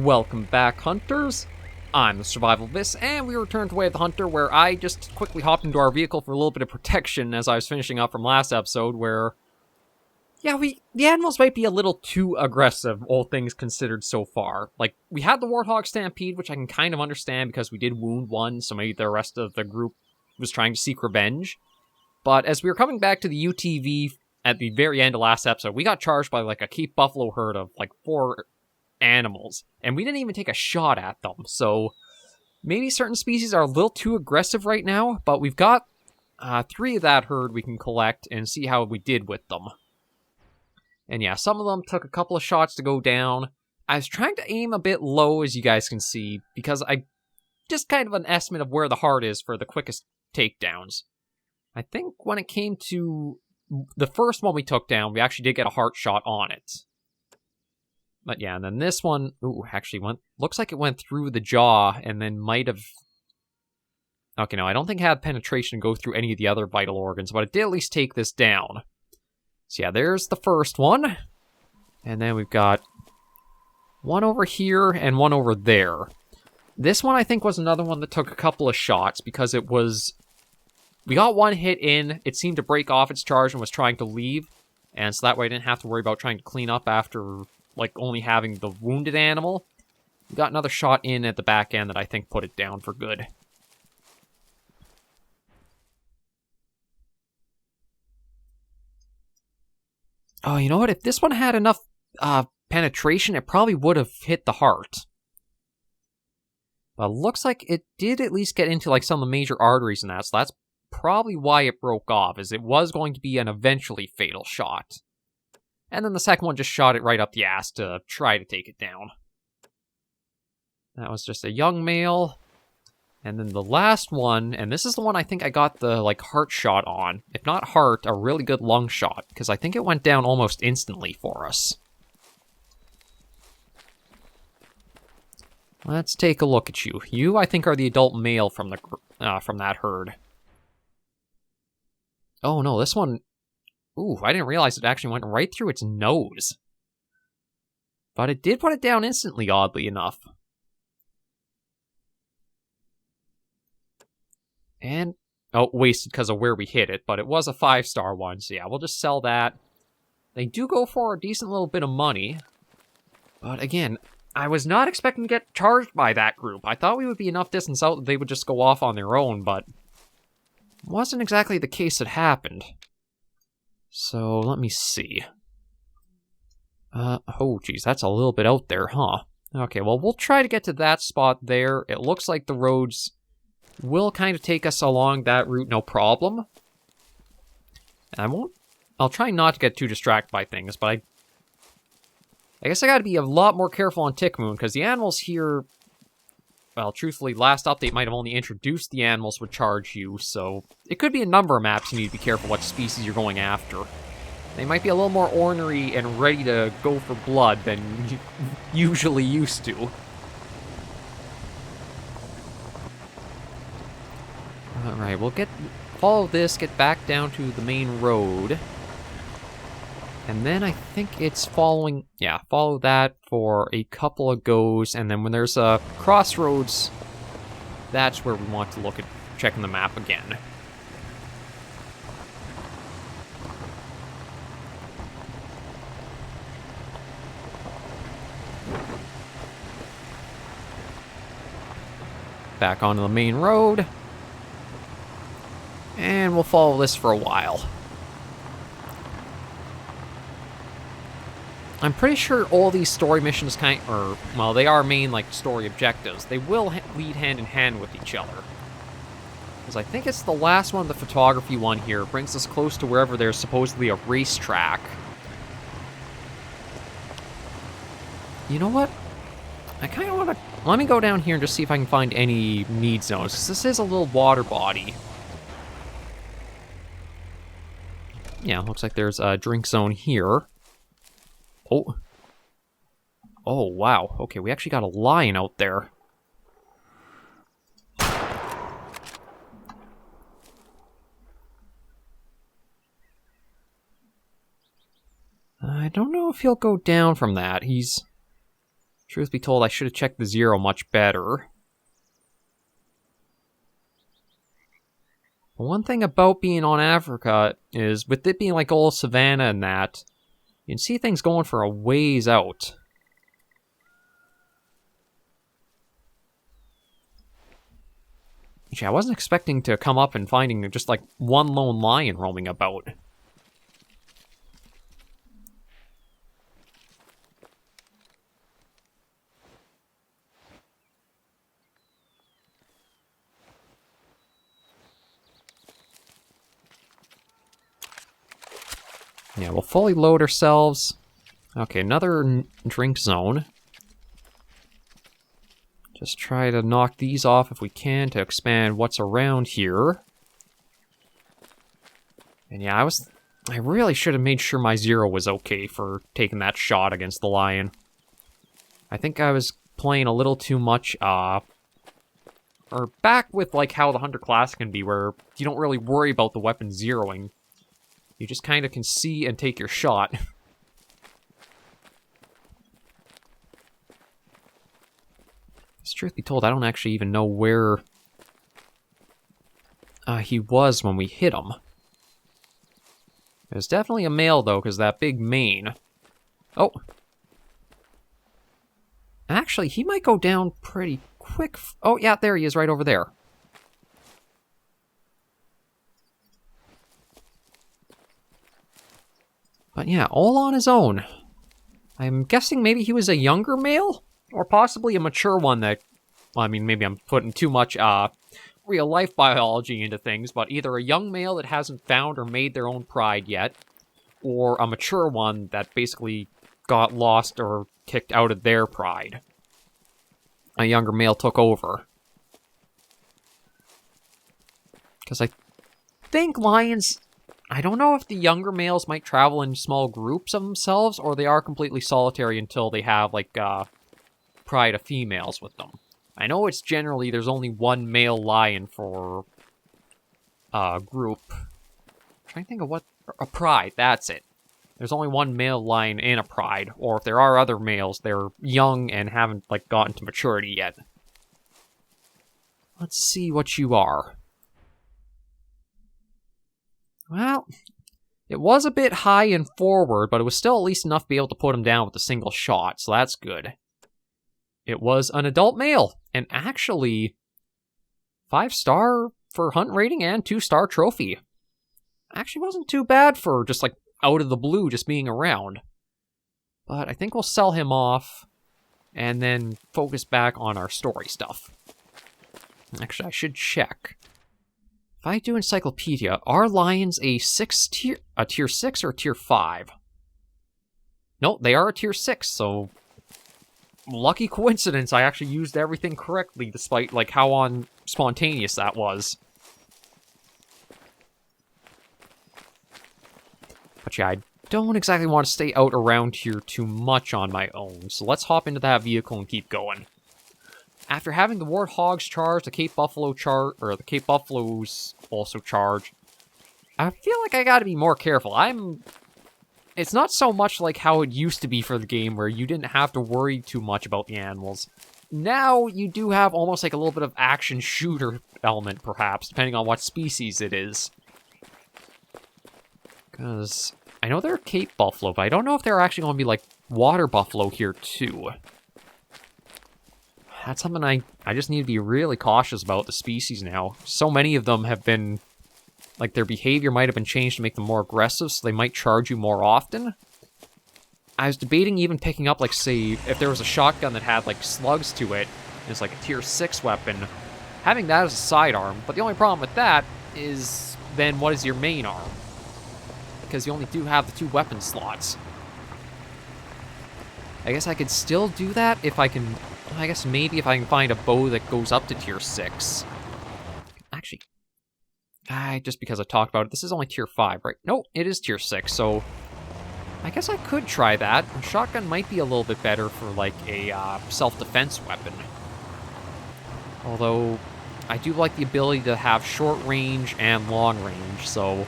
Welcome back, hunters. I'm the SurvivalVis, and we return to Way of the Hunter, where I just quickly hopped into our vehicle for a little bit of protection as I was finishing up from last episode, where, yeah, the animals might be a little too aggressive, all things considered so far. Like, we had the Warthog Stampede, which I can kind of understand because we did wound one, so maybe the rest of the group was trying to seek revenge. But as we were coming back to the UTV at the very end of last episode, we got charged by, like, a Cape Buffalo herd of, like, 4 animals, and we didn't even take a shot at them, so maybe certain species are a little too aggressive right now, but we've got 3 of that herd we can collect and see how we did with them. And yeah, some of them took a couple of shots to go down. I was trying to aim a bit low, as you guys can see, because I just kind of an estimate of where the heart is for the quickest takedowns. I think when it came to the first one we took down, we actually did get a heart shot on it. But yeah, and then this one, actually looks like it went through the jaw and then might have... Okay, no, I don't think it had penetration go through any of the other vital organs, but it did at least take this down. So yeah, there's the first one. And then we've got one over here and one over there. This one, I think, was another one that took a couple of shots because it was... We got one hit in, it seemed to break off its charge and was trying to leave. And so that way I didn't have to worry about trying to clean up after... like, only having the wounded animal. We got another shot in at the back end that I think put it down for good. Oh, you know what? If this one had enough penetration, it probably would have hit the heart. But it looks like it did at least get into, like, some of the major arteries in that, so that's probably why it broke off, as it was going to be an eventually fatal shot. And then the second one just shot it right up the ass to try to take it down. That was just a young male. And then the last one, and this is the one I think I got the, like, heart shot on. If not heart, a really good lung shot, because I think it went down almost instantly for us. Let's take a look at you. You, I think, are the adult male from that herd. Oh no, this one... Ooh, I didn't realize it actually went right through its nose. But it did put it down instantly, oddly enough. And... oh, wasted because of where we hit it, but it was a 5-star one, so yeah, we'll just sell that. They do go for a decent little bit of money. But again, I was not expecting to get charged by that group. I thought we would be enough distance out that they would just go off on their own, but... it wasn't exactly the case that happened. So, let me see. Oh, geez, that's a little bit out there, huh? Okay, well, we'll try to get to that spot there. It looks like the roads will kind of take us along that route, no problem. And I'll try not to get too distracted by things, but I guess I gotta be a lot more careful on Tikamoon, because the animals here... well, truthfully, last update might have only introduced the animals would charge you, so it could be a number of maps you need to be careful what species you're going after. They might be a little more ornery and ready to go for blood than usually used to. Alright, we'll follow this, get back down to the main road. And then I think it's follow that for a couple of goes, and then when there's a crossroads, that's where we want to look at checking the map again. Back onto the main road. And we'll follow this for a while. I'm pretty sure all these story missions well, they are main, like, story objectives. They will lead hand in hand with each other. Because I think it's the last one, the photography one here, brings us close to wherever there's supposedly a racetrack. You know what? I kind of want to... let me go down here and just see if I can find any need zones, because this is a little water body. Yeah, looks like there's a drink zone here. Oh. Oh, wow. Okay, we actually got a lion out there. I don't know if he'll go down from that. He's Truth be told, I should have checked the zero much better. One thing about being on Africa is, with it being like old savanna and that, you can see things going for a ways out. Actually, I wasn't expecting to come up and finding just like one lone lion roaming about. Yeah, we'll fully load ourselves. Okay, another drink zone. Just try to knock these off if we can to expand what's around here. And yeah, I really should have made sure my zero was okay for taking that shot against the lion. I think I was playing a little too much, or back with like how the Hunter class can be, where you don't really worry about the weapon zeroing. You just kind of can see and take your shot. Truth be told, I don't actually even know where he was when we hit him. It was definitely a male, though, because that big mane. Oh. Actually, he might go down pretty quick. Oh, yeah, there he is, right over there. But yeah, all on his own. I'm guessing maybe he was a younger male? Or possibly a mature one that... Well, I mean, maybe I'm putting too much real-life biology into things, but either a young male that hasn't found or made their own pride yet, or a mature one that basically got lost or kicked out of their pride. A younger male took over. Because I think lions... I don't know if the younger males might travel in small groups of themselves, or they are completely solitary until they have, like, pride of females with them. I know it's generally there's only one male lion for a group. I'm trying to think of what... A pride, that's it. There's only one male lion in a pride, or if there are other males, they're young and haven't, like, gotten to maturity yet. Let's see what you are. Well, it was a bit high and forward, but it was still at least enough to be able to put him down with a single shot, so that's good. It was an adult male, and actually 5-star for hunt rating and 2-star trophy. Actually wasn't too bad for just like out of the blue just being around. But I think we'll sell him off and then focus back on our story stuff. Actually, I should check. If I do encyclopedia, are lions a tier 6 or tier 5? No, they are a tier 6, so lucky coincidence, I actually used everything correctly, despite, like, how spontaneous that was. But yeah, I don't exactly want to stay out around here too much on my own, so let's hop into that vehicle and keep going. After having the Warthogs charge, the Cape Buffalo the Cape Buffaloes also charge, I feel like I gotta be more careful. It's not so much like how it used to be for the game, where you didn't have to worry too much about the animals. Now, you do have almost like a little bit of action shooter element, perhaps, depending on what species it is. Because I know they're Cape Buffalo, but I don't know if they're actually going to be like water buffalo here, too. That's something I just need to be really cautious about, the species now. So many of them have been... Like, their behavior might have been changed to make them more aggressive, so they might charge you more often. I was debating even picking up, like, say, if there was a shotgun that had, like, slugs to it, and it's like a tier 6 weapon, having that as a sidearm. But the only problem with that is, then what is your main arm? Because you only do have the 2 weapon slots. I guess I could still do that if I can... I guess maybe if I can find a bow that goes up to tier 6. Actually... just because I talked about it, this is only tier 5, right? No, it is tier 6, so I guess I could try that. A shotgun might be a little bit better for, like, a self-defense weapon. Although, I do like the ability to have short range and long range, so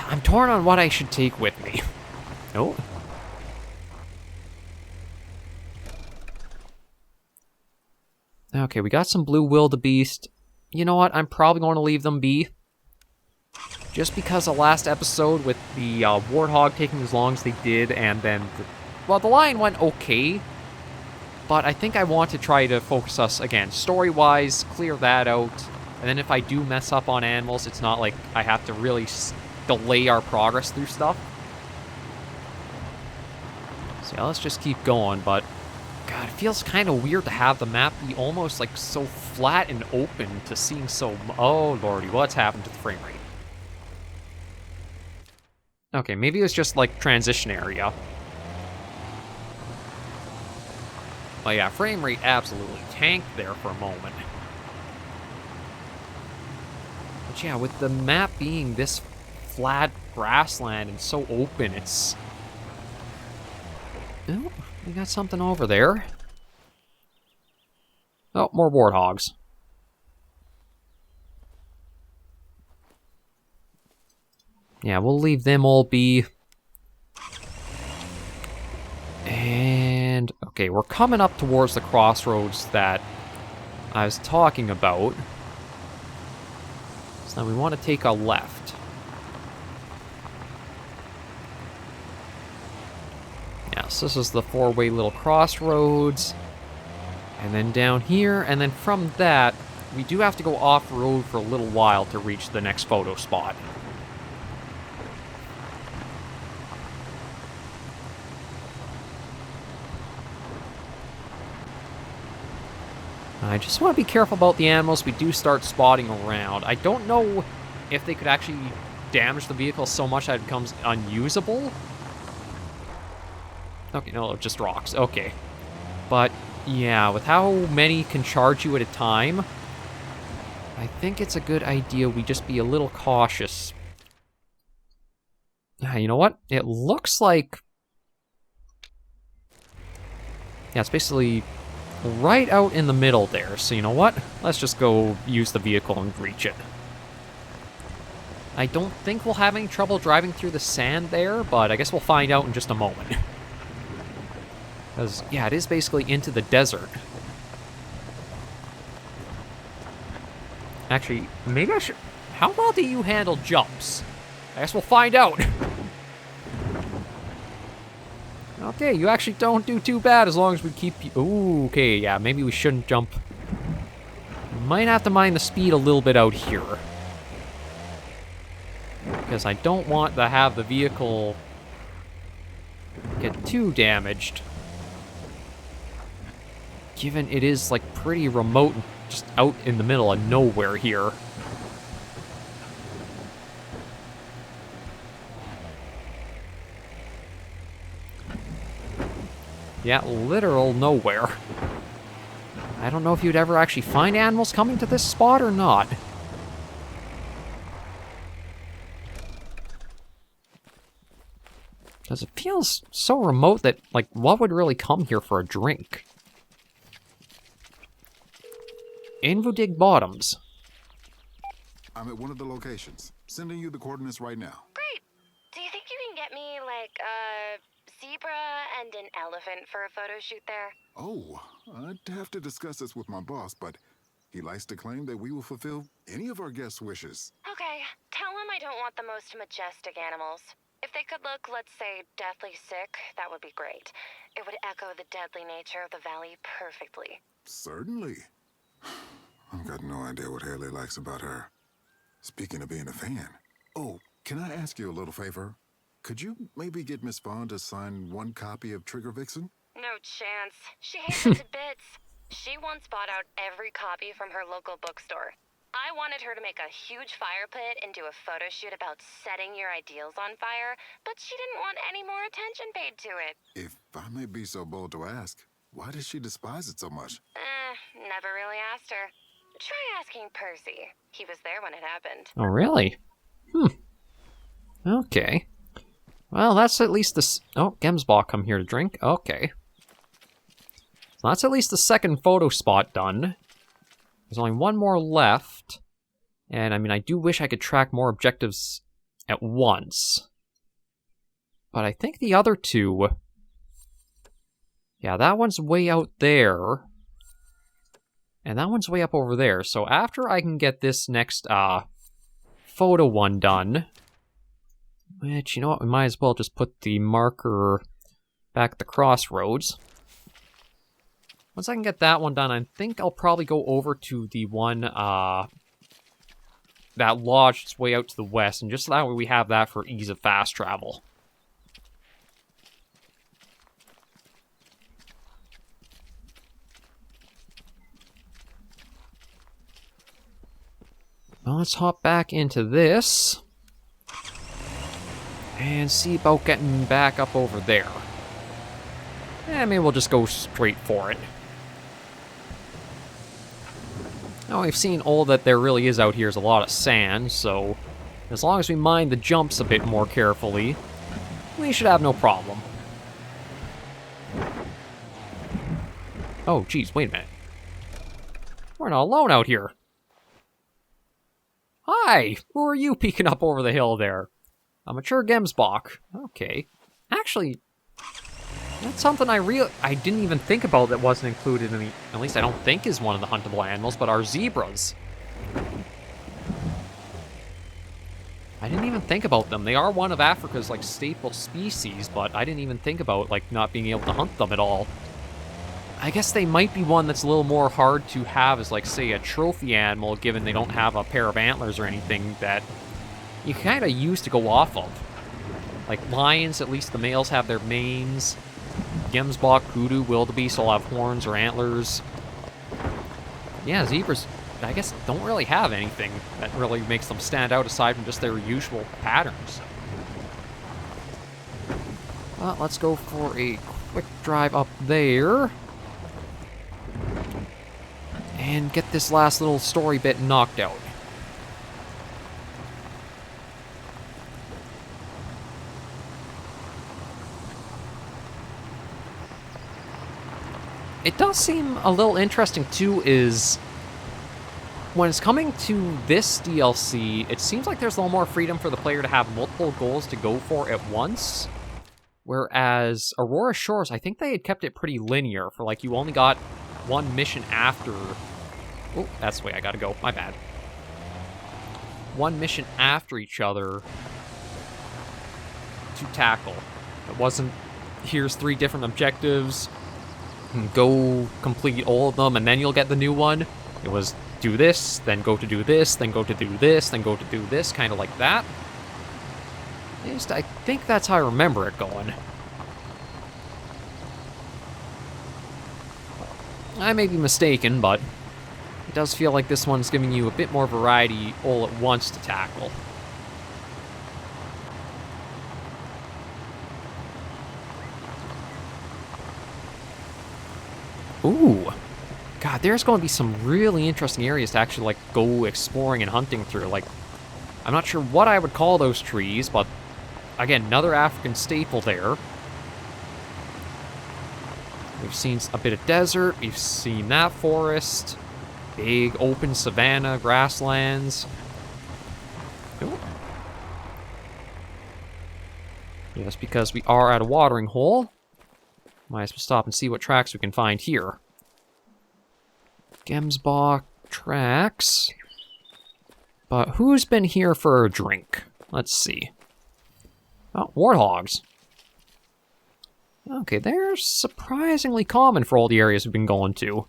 I'm torn on what I should take with me. Oh. Okay, we got some blue wildebeest. You know what? I'm probably going to leave them be. Just because the last episode with the warthog taking as long as they did, and then... well, the lion went okay. But I think I want to try to focus us, again, story-wise, clear that out. And then if I do mess up on animals, it's not like I have to really delay our progress through stuff. So yeah, let's just keep going, but... God, it feels kind of weird to have the map be almost, like, so flat and open to seeing so... oh, lordy, what's happened to the frame rate? Okay, maybe it was just, like, transition area. But yeah, frame rate absolutely tanked there for a moment. But yeah, with the map being this flat grassland and so open, it's... oh, we got something over there. Oh, more warthogs. Yeah, we'll leave them all be. And, okay, we're coming up towards the crossroads that I was talking about. So now we want to take a left. Yes, this is the four-way little crossroads. And then down here, and then from that, we do have to go off-road for a little while to reach the next photo spot. I just want to be careful about the animals we do start spotting around. I don't know if they could actually damage the vehicle so much that it becomes unusable. Okay, no, just rocks. Okay. But, yeah, with how many can charge you at a time, I think it's a good idea we just be a little cautious. You know what? It looks like... yeah, it's basically... right out in the middle there, so you know what? Let's just go use the vehicle and reach it. I don't think we'll have any trouble driving through the sand there, but I guess we'll find out in just a moment. Because, yeah, it is basically into the desert. Actually, maybe I should... how well do you handle jumps? I guess we'll find out. Okay, you actually don't do too bad as long as we keep... ooh, okay, yeah, maybe we shouldn't jump. Might have to mind the speed a little bit out here. Because I don't want to have the vehicle get too damaged. Given it is, like, pretty remote, just out in the middle of nowhere here. Yeah, literal nowhere. I don't know if you'd ever actually find animals coming to this spot or not. Because it feels so remote that, like, what would really come here for a drink? Invudig Bottoms. I'm at one of the locations. Sending you the coordinates right now. Great. Do you think you can get me, like, a zebra and an elephant for a photo shoot there? Oh, I'd have to discuss this with my boss, but he likes to claim that we will fulfill any of our guests' wishes. Okay, tell him I don't want the most majestic animals. If they could look, let's say, deathly sick, that would be great. It would echo the deadly nature of the valley perfectly. Certainly. I've got no idea what Haley likes about her. Speaking of being a fan. Oh, can I ask you a little favor? Could you maybe get Miss Vaughn to sign one copy of Trigger Vixen? No chance. She hates it to bits. She once bought out every copy from her local bookstore. I wanted her to make a huge fire pit and do a photo shoot about setting your ideals on fire, but she didn't want any more attention paid to it. If I may be so bold to ask, why does she despise it so much? Never really asked her. Try asking Percy. He was there when it happened. Oh, really? Okay. Well, that's at least the... oh, Gemsbach come here to drink. Okay. So that's at least the second photo spot done. There's only one more left. And, I mean, I do wish I could track more objectives at once. But I think the other two... yeah, that one's way out there. And that one's way up over there. So after I can get this next photo one done, which, you know what, we might as well just put the marker back at the crossroads. Once I can get that one done, I think I'll probably go over to the one that lodge that's way out to the west, and just that way we have that for ease of fast travel. Well, let's hop back into this and see about getting back up over there. And maybe we'll just go straight for it. Now, we've seen all that there really is out here is a lot of sand, so as long as we mind the jumps a bit more carefully, we should have no problem. Oh, geez, wait a minute. We're not alone out here. Hi! Who are you peeking up over the hill there? A mature Gemsbach. Okay. Actually, that's something I didn't even think about that wasn't included in the... At least I don't think is one of the huntable animals, but our zebras. I didn't even think about them. They are one of Africa's, like, staple species, but I didn't even think about, like, not being able to hunt them at all. I guess they might be one that's a little more hard to have as, like, say, a trophy animal, given they don't have a pair of antlers or anything that you kind of use to go off of. Like, lions, at least the males have their manes. Gemsbach, kudu, wildebeest all have horns or antlers. Yeah, zebras, I guess, don't really have anything that really makes them stand out aside from just their usual patterns. Well, let's go for a quick drive up there. And get this last little story bit knocked out. It does seem a little interesting, too, is when it's coming to this DLC, it seems like there's a little more freedom for the player to have multiple goals to go for at once. Whereas Aurora Shores, I think they had kept it pretty linear for, like, you only got one mission after... Oh, that's the way I gotta go. My bad. One mission after each other to tackle. It wasn't, here's 3 different objectives, go complete all of them, and then you'll get the new one. It was do this, then go to do this, then go to do this, then go to do this, kind of like that. At least I think that's how I remember it going. I may be mistaken, but it does feel like this one's giving you a bit more variety all at once to tackle. Ooh. God, there's going to be some really interesting areas to actually, like, go exploring and hunting through. Like, I'm not sure what I would call those trees, but, again, another African staple there. We've seen a bit of desert, we've seen that forest, big open savanna, grasslands. Ooh. Just because we are at a watering hole, might as well stop and see what tracks we can find here. Gemsbach tracks. But who's been here for a drink? Let's see. Oh, warthogs. Okay, they're surprisingly common for all the areas we've been going to.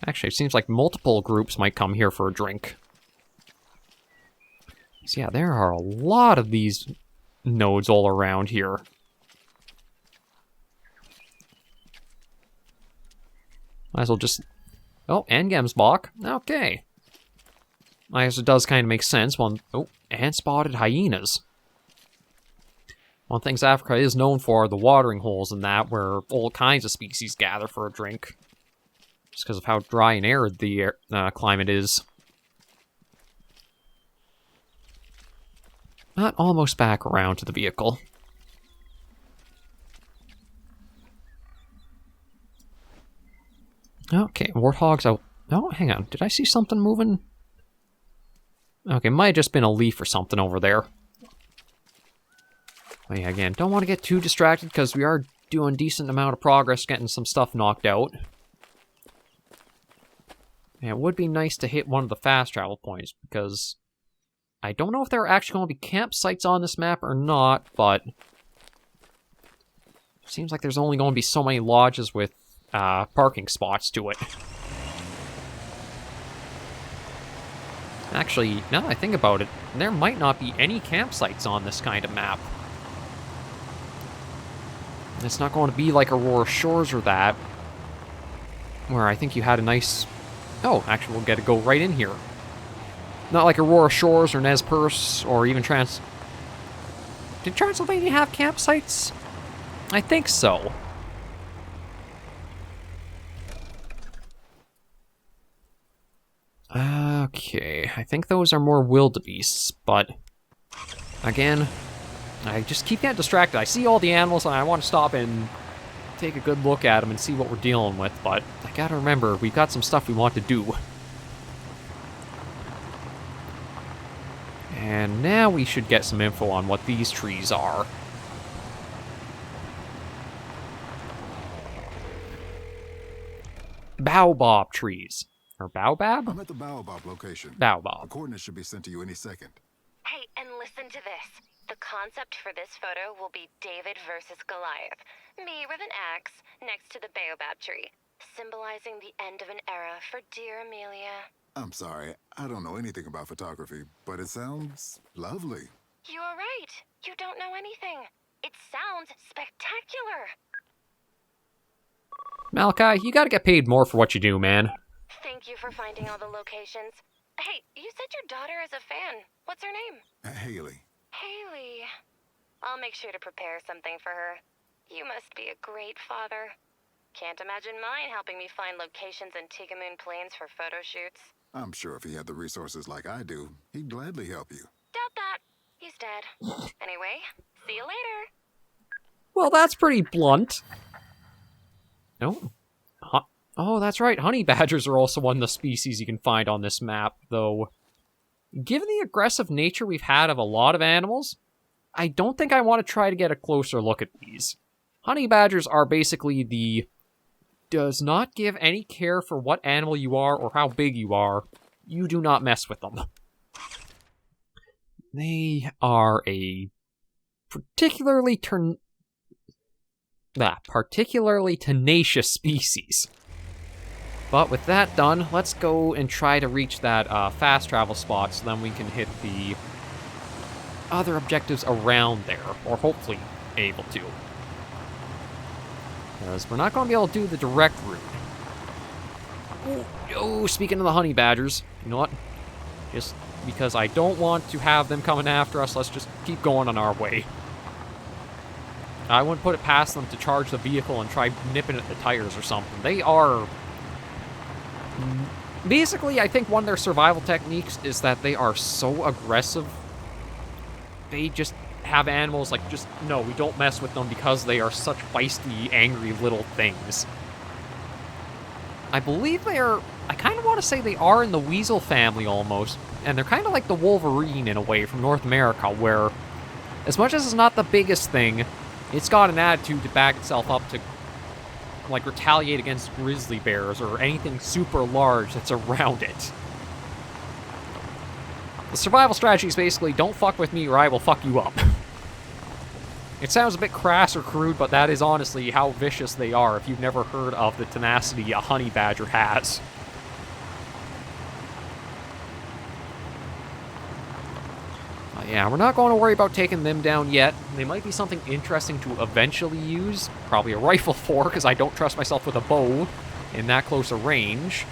Actually, it seems like multiple groups might come here for a drink. So yeah, there are a lot of these nodes all around here. Might as well just... Oh, and Gemsbach. Okay. I guess it does kind of make sense. Oh, and spotted hyenas. One of the things Africa is known for are the watering holes and that, where all kinds of species gather for a drink. Just because of how dry and arid the climate is. But almost back around to the vehicle. Okay, warthogs out. Oh, hang on. Did I see something moving? Okay, might have just been a leaf or something over there. Yeah, again, don't want to get too distracted because we are doing a decent amount of progress getting some stuff knocked out. And it would be nice to hit one of the fast travel points because I don't know if there are actually going to be campsites on this map or not, but it seems like there's only going to be so many lodges with parking spots to it. Actually, now that I think about it, there might not be any campsites on this kind of map. It's not going to be like Aurora Shores or that, where I think you had a nice... Oh, actually, we'll get to go right in here. Not like Aurora Shores or Nez Perce or even Did Transylvania have campsites? I think so. Okay, I think those are more wildebeests, but again, I just keep getting distracted. I see all the animals and I want to stop and take a good look at them and see what we're dealing with, but I gotta remember, we've got some stuff we want to do. And now we should get some info on what these trees are. Baobab trees. Or baobab? I'm at the Baobab location. Baobab. The coordinates should be sent to you any second. Hey, and listen to this. The concept for this photo will be David versus Goliath. Me with an axe next to the baobab tree, symbolizing the end of an era for dear Amelia. I'm sorry, I don't know anything about photography, but it sounds lovely. You are right. You don't know anything. It sounds spectacular. Malachi, you gotta get paid more for what you do, man. Thank you for finding all the locations. Hey, you said your daughter is a fan. What's her name? Haley. Haley. I'll make sure to prepare something for her. You must be a great father. Can't imagine mine helping me find locations in Tikamoon Plains for photo shoots. I'm sure if he had the resources like I do, he'd gladly help you. Doubt that. He's dead. Anyway, see you later. Well, that's pretty blunt. Oh. Oh, that's right. Honey badgers are also one of the species you can find on this map, though. Given the aggressive nature we've had of a lot of animals, I don't think I want to try to get a closer look at these. Honey badgers are basically the does not give any care for what animal you are or how big you are. You do not mess with them. They are a particularly tenacious species. But with that done, let's go and try to reach that fast travel spot so then we can hit the other objectives around there, or hopefully able to. Because we're not going to be able to do the direct route. Oh, speaking of the honey badgers, you know what? Just because I don't want to have them coming after us, let's just keep going on our way. I wouldn't put it past them to charge the vehicle and try nipping at the tires or something. They are... Basically, I think one of their survival techniques is that they are so aggressive. They just have animals like, no, we don't mess with them because they are such feisty, angry little things. I believe they are... I kind of want to say they are in the weasel family almost. And they're kind of like the Wolverine in a way from North America, where as much as it's not the biggest thing, it's got an attitude to back itself up to like retaliate against grizzly bears or anything super large that's around it. The survival strategy is basically don't fuck with me or I will fuck you up. It sounds a bit crass or crude, but that is honestly how vicious they are if you've never heard of the tenacity a honey badger has. Yeah, we're not going to worry about taking them down yet. They might be something interesting to eventually use. Probably a rifle for, because I don't trust myself with a bow in that close a range.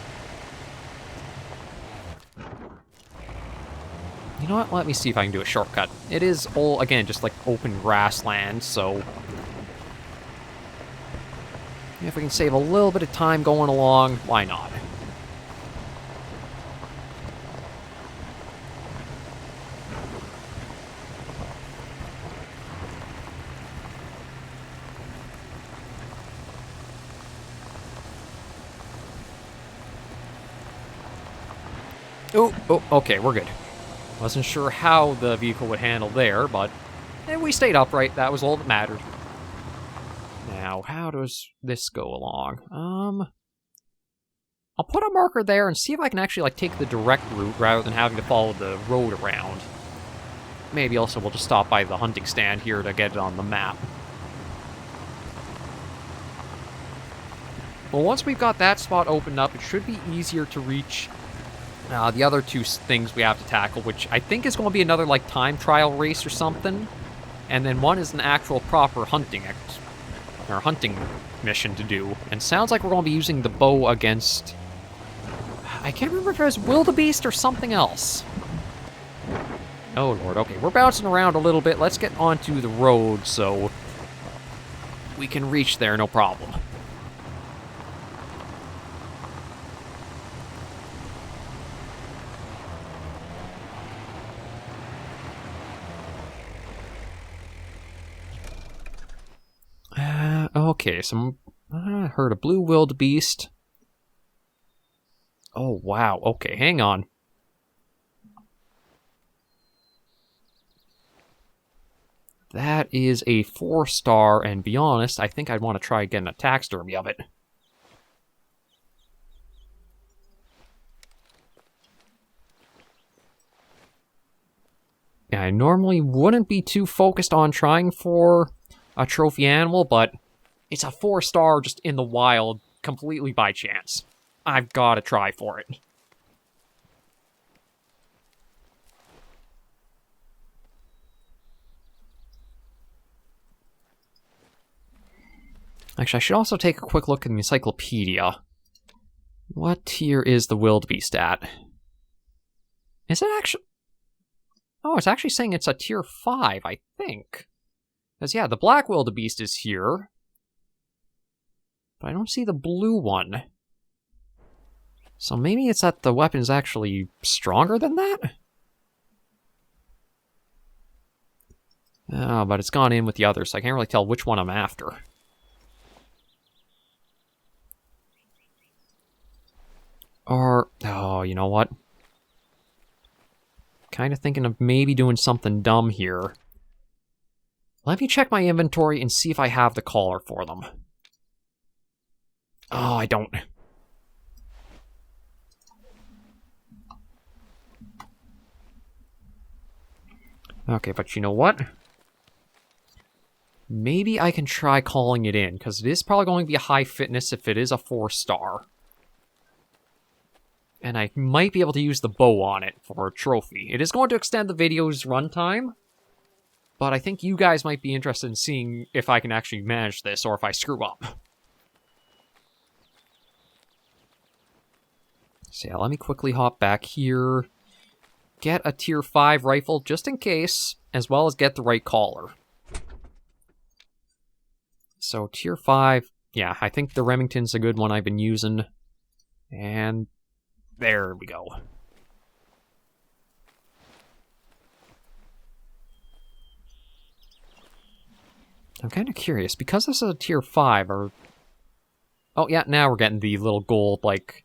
You know what? Let me see if I can do a shortcut. It is all, again, just like open grassland, so... if we can save a little bit of time going along, why not? Oh, okay, we're good. Wasn't sure how the vehicle would handle there, but And we stayed upright. That was all that mattered. Now, how does this go along? I'll put a marker there and see if I can actually, like, take the direct route rather than having to follow the road around. Maybe also we'll just stop by the hunting stand here to get it on the map. Well, once we've got that spot opened up, it should be easier to reach the other two things we have to tackle, which I think is going to be another, like, time trial race or something. And then one is an actual proper hunting mission to do. And sounds like we're going to be using the bow against... I can't remember if it was wildebeest or something else. Oh, Lord. Okay, we're bouncing around a little bit. Let's get onto the road so we can reach there, no problem. Okay, so I heard a blue wildebeest. Oh, wow. Okay, hang on. That is a 4-star, and be honest, I think I'd want to try getting a taxidermy of it. Yeah, I normally wouldn't be too focused on trying for a trophy animal, but it's a 4-star just in the wild, completely by chance. I've got to try for it. Actually, I should also take a quick look in the encyclopedia. What tier is the wildebeest at? Is it actually... Oh, it's actually saying it's a tier 5, I think. Because, yeah, the black wildebeest is here. But I don't see the blue one. So maybe it's that the weapon's actually stronger than that? Oh, but it's gone in with the others, so I can't really tell which one I'm after. Or, oh, you know what? Kind of thinking of maybe doing something dumb here. Let me check my inventory and see if I have the collar for them. Oh, I don't. Okay, but you know what? Maybe I can try calling it in, because it is probably going to be a high fitness if it is a 4-star. And I might be able to use the bow on it for a trophy. It is going to extend the video's runtime, but I think you guys might be interested in seeing if I can actually manage this, or if I screw up. So yeah, let me quickly hop back here, get a tier 5 rifle just in case, as well as get the right collar. So tier 5, yeah, I think the Remington's a good one I've been using. And there we go. I'm kind of curious, because this is a tier 5, or... Oh yeah, now we're getting the little gold, like...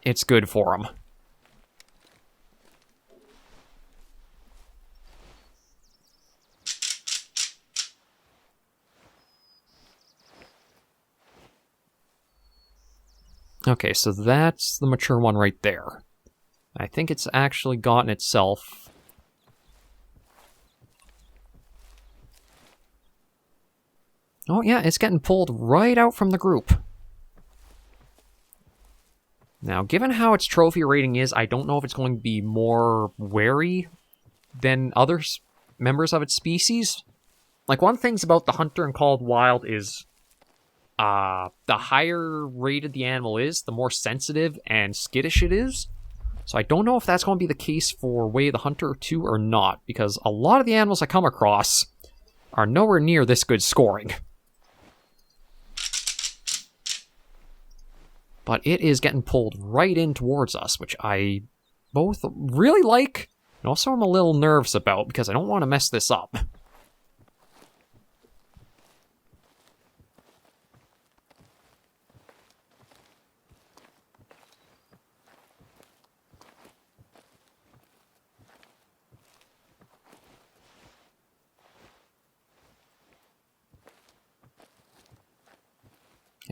It's good for them. Okay, so that's the mature one right there. I think it's actually gotten itself... Oh yeah, it's getting pulled right out from the group. Now, given how its trophy rating is, I don't know if it's going to be more wary than other members of its species. Like, one of the things about the hunter in Called Wild is... the higher rated the animal is, the more sensitive and skittish it is. So I don't know if that's going to be the case for Way of the Hunter 2 or not, because a lot of the animals I come across are nowhere near this good scoring. But it is getting pulled right in towards us, which I both really like, and also I'm a little nervous about, because I don't want to mess this up.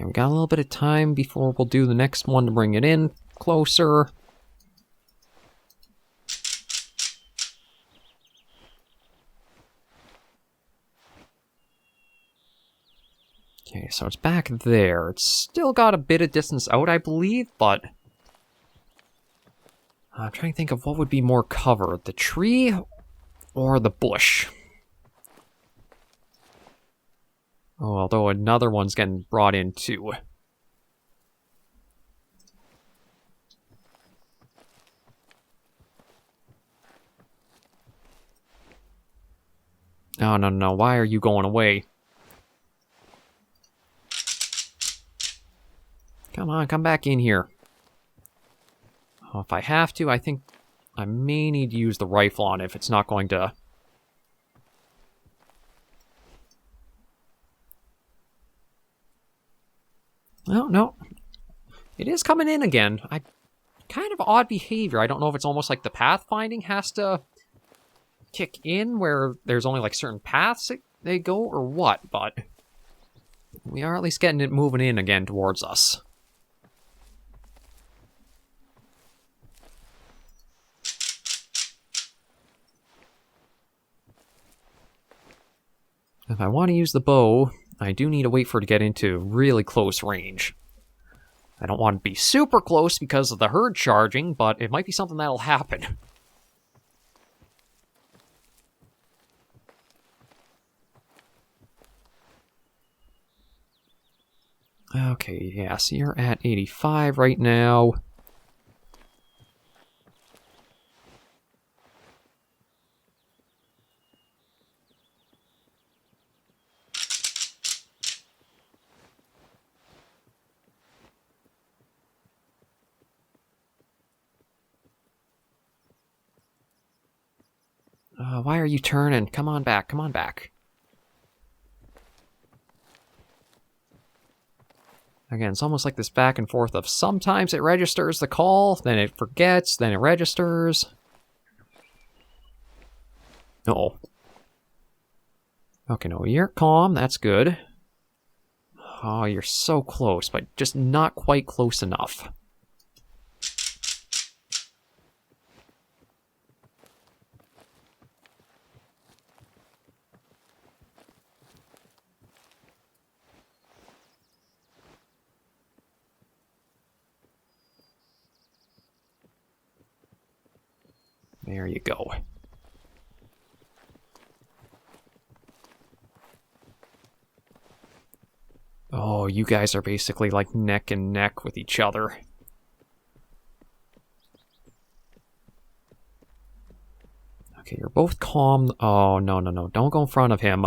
Okay, we got a little bit of time before we'll do the next one to bring it in closer. Okay, so it's back there. It's still got a bit of distance out, I believe, but I'm trying to think of what would be more cover, the tree or the bush. Oh, although another one's getting brought in too. Oh, no, no, why are you going away? Come on, come back in here. Oh, if I have to, I think I may need to use the rifle on it if it's not going to... Oh, no. It is coming in again. Kind of odd behavior. I don't know if it's almost like the pathfinding has to kick in where there's only like certain paths they go or what, but we are at least getting it moving in again towards us. If I want to use the bow, I do need to wait for it to get into really close range. I don't want to be super close because of the herd charging, but it might be something that'll happen. Okay, yeah, so you're at 85 right now. Why are you turning? Come on back, come on back. Again, it's almost like this back and forth of sometimes it registers the call, then it forgets, then it registers. Uh-oh. Okay, no, you're calm, that's good. Oh, you're so close, but just not quite close enough. There you go. Oh, you guys are basically like neck and neck with each other. Okay, you're both calm. Oh, no, no, no. Don't go in front of him.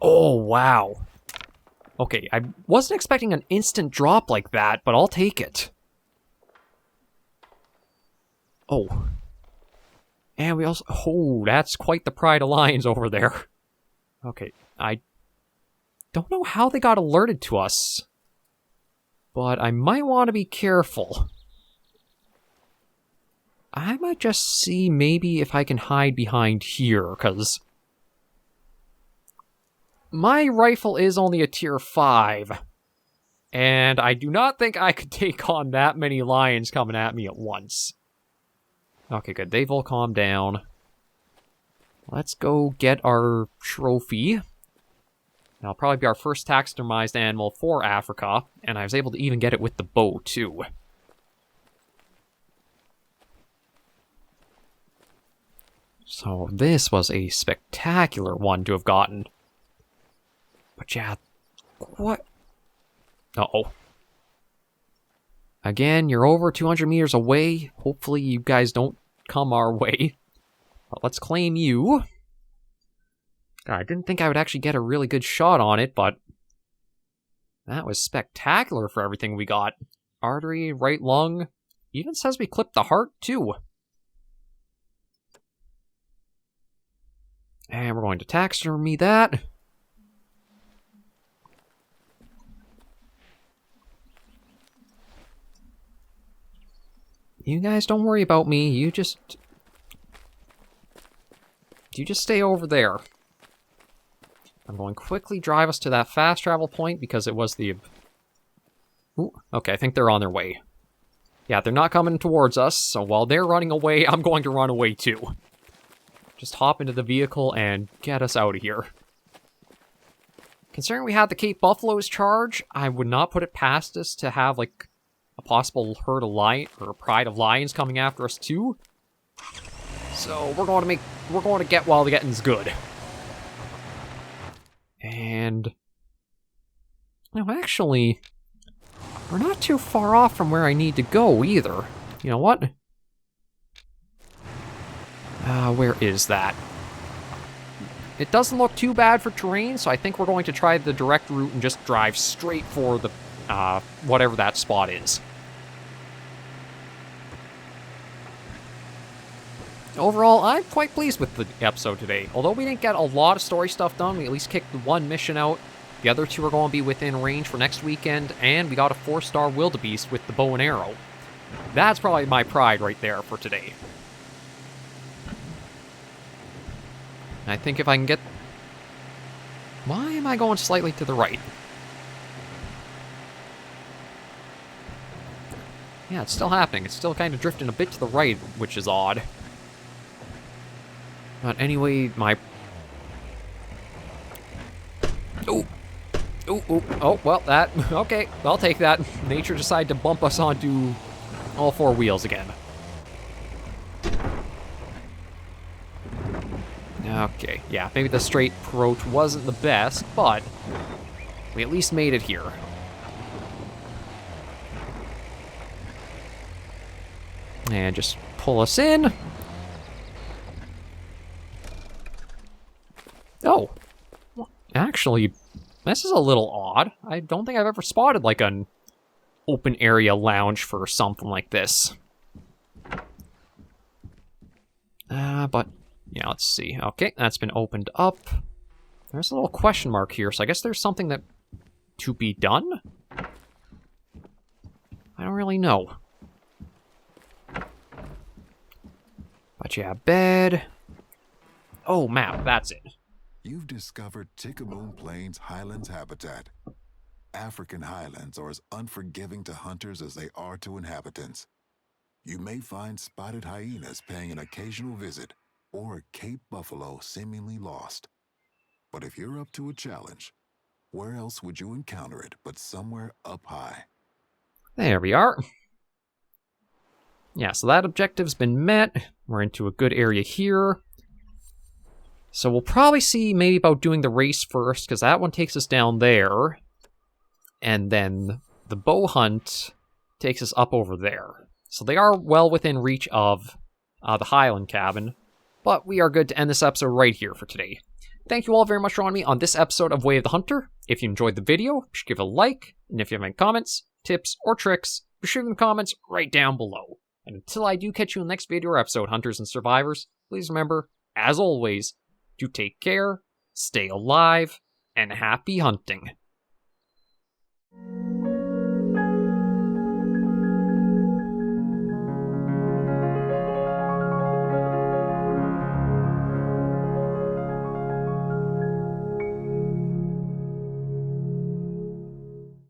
Oh, wow. Okay, I wasn't expecting an instant drop like that, but I'll take it. Oh. And we also... Oh, that's quite the pride of lions over there. Okay, I don't know how they got alerted to us, but I might want to be careful. I might just see maybe if I can hide behind here, because my rifle is only a tier 5, and I do not think I could take on that many lions coming at me at once. Okay, good. They've all calmed down. Let's go get our trophy. That'll probably be our first taxidermized animal for Africa, and I was able to even get it with the bow, too. So this was a spectacular one to have gotten. But yeah, what? Uh-oh. Again, you're over 200 meters away. Hopefully you guys don't come our way. But let's claim you. God, I didn't think I would actually get a really good shot on it, but that was spectacular for everything we got. Artery, right lung. Even says we clipped the heart, too. And we're going to taxidermy that. You guys don't worry about me. You just stay over there. I'm going to quickly drive us to that fast travel point because it was the... Ooh, okay, I think they're on their way. Yeah, they're not coming towards us, so while they're running away, I'm going to run away too. Just hop into the vehicle and get us out of here. Considering we had the Cape Buffalo's charge, I would not put it past us to have, like, a possible herd of lion or a pride of lions coming after us too. So we're going to get while the getting's good. And no, actually, we're not too far off from where I need to go either. You know what? Where is that? It doesn't look too bad for terrain, so I think we're going to try the direct route and just drive straight for the whatever that spot is. Overall, I'm quite pleased with the episode today. Although we didn't get a lot of story stuff done, we at least kicked one mission out. The other two are going to be within range for next weekend, and we got a 4-star wildebeest with the bow and arrow. That's probably my pride right there for today. I think if I can get... Why am I going slightly to the right? Yeah, it's still happening. It's still kind of drifting a bit to the right, which is odd. But anyway, my... Oh! Oh, well, that... Okay, I'll take that. Nature decided to bump us onto all 4 wheels again. Okay, yeah, maybe the straight approach wasn't the best, but we at least made it here. And just pull us in. Oh, well, actually, this is a little odd. I don't think I've ever spotted, like, an open area lounge for something like this. But, yeah, let's see. Okay, that's been opened up. There's a little question mark here, so I guess there's something that to be done? I don't really know. But yeah, bed. Oh, map, that's it. You've discovered Tikamoon Plains Highlands habitat. African highlands are as unforgiving to hunters as they are to inhabitants. You may find spotted hyenas paying an occasional visit, or a Cape buffalo seemingly lost. But if you're up to a challenge, where else would you encounter it but somewhere up high? There we are. Yeah, so that objective's been met. We're into a good area here. So we'll probably see maybe about doing the race first, because that one takes us down there. And then the bow hunt takes us up over there. So they are well within reach of the Highland cabin. But we are good to end this episode right here for today. Thank you all very much for joining me on this episode of Way of the Hunter. If you enjoyed the video, be sure to give it a like. And if you have any comments, tips, or tricks, be sure to leave them comments right down below. And until I do catch you in the next video or episode, Hunters and Survivors, please remember, as always, to take care, stay alive, and happy hunting.